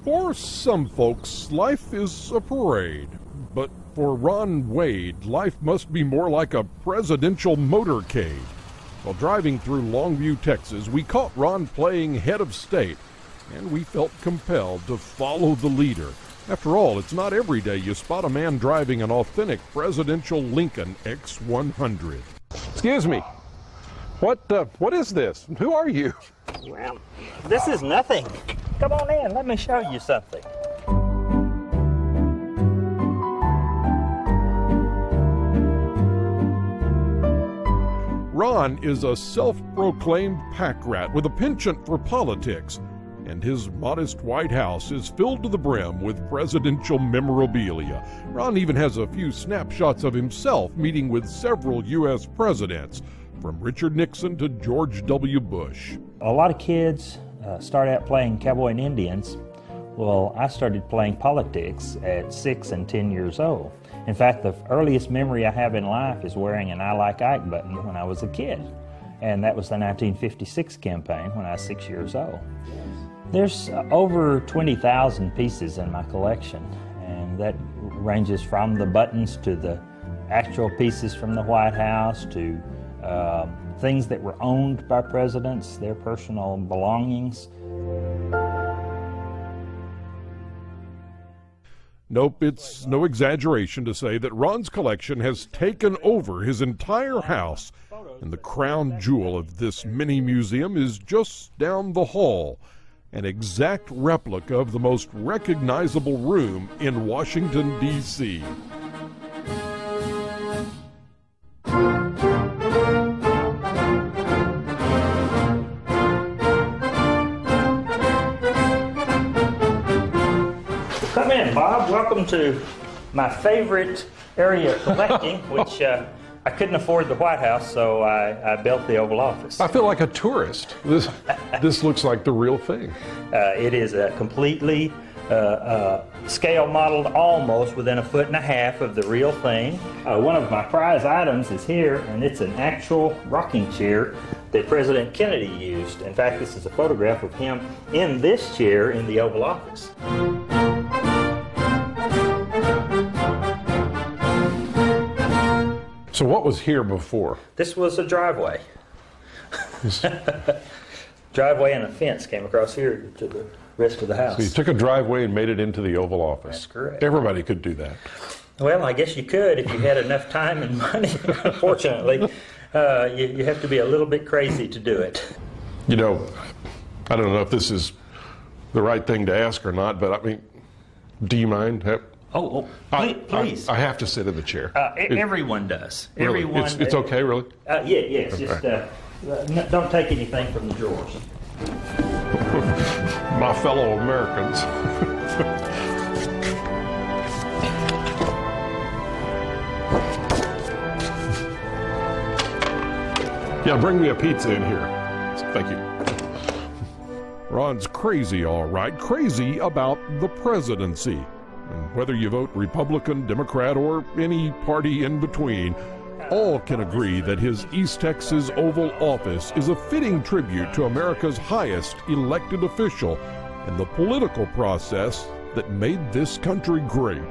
For some folks, life is a parade. But for Ron Wade, life must be more like a presidential motorcade. While driving through Longview, Texas, we caught Ron playing head of state, and we felt compelled to follow the leader. After all, it's not every day you spot a man driving an authentic presidential Lincoln X100. Excuse me. What is this? Who are you? Well, this is nothing. Come on in, let me show you something. Ron is a self-proclaimed pack rat with a penchant for politics, and his modest White House is filled to the brim with presidential memorabilia. Ron even has a few snapshots of himself meeting with several U.S. presidents, from Richard Nixon to George W. Bush. A lot of kids start out playing cowboy and Indians. Well, I started playing politics at 6 and 10 years old. In fact, the earliest memory I have in life is wearing an I Like Ike button when I was a kid. And that was the 1956 campaign when I was 6 years old. There's over 20,000 pieces in my collection, and that ranges from the buttons to the actual pieces from the White House to things that were owned by presidents, their personal belongings. Nope, it's no exaggeration to say that Ron's collection has taken over his entire house, and the crown jewel of this mini museum is just down the hall, an exact replica of the most recognizable room in Washington, D.C. Come in, Bob. Welcome to my favorite area of collecting, which I couldn't afford the White House, so I built the Oval Office. I feel like a tourist. This looks like the real thing. It is a completely scale modeled almost within 1.5 feet of the real thing. One of my prize items is here, and it's an actual rocking chair that President Kennedy used. In fact, this is a photograph of him in this chair in the Oval Office. So what was here before? This was a driveway. Driveway and a fence came across here to the rest of the house. So you took a driveway and made it into the Oval Office. That's correct. Everybody could do that. Well, I guess you could if you had enough time and money. Unfortunately, you have to be a little bit crazy to do it. You know, I don't know if this is the right thing to ask or not, but I mean, do you mind? Please. I have to sit in the chair. Everyone does. Really? Everyone. It's okay, really? Yes. Okay. Just don't take anything from the drawers. My fellow Americans. Yeah, bring me a pizza in here. Thank you. Ron's crazy, all right, crazy about the presidency. And whether you vote Republican, Democrat, or any party in between, all can agree that his East Texas Oval Office is a fitting tribute to America's highest elected official and the political process that made this country great.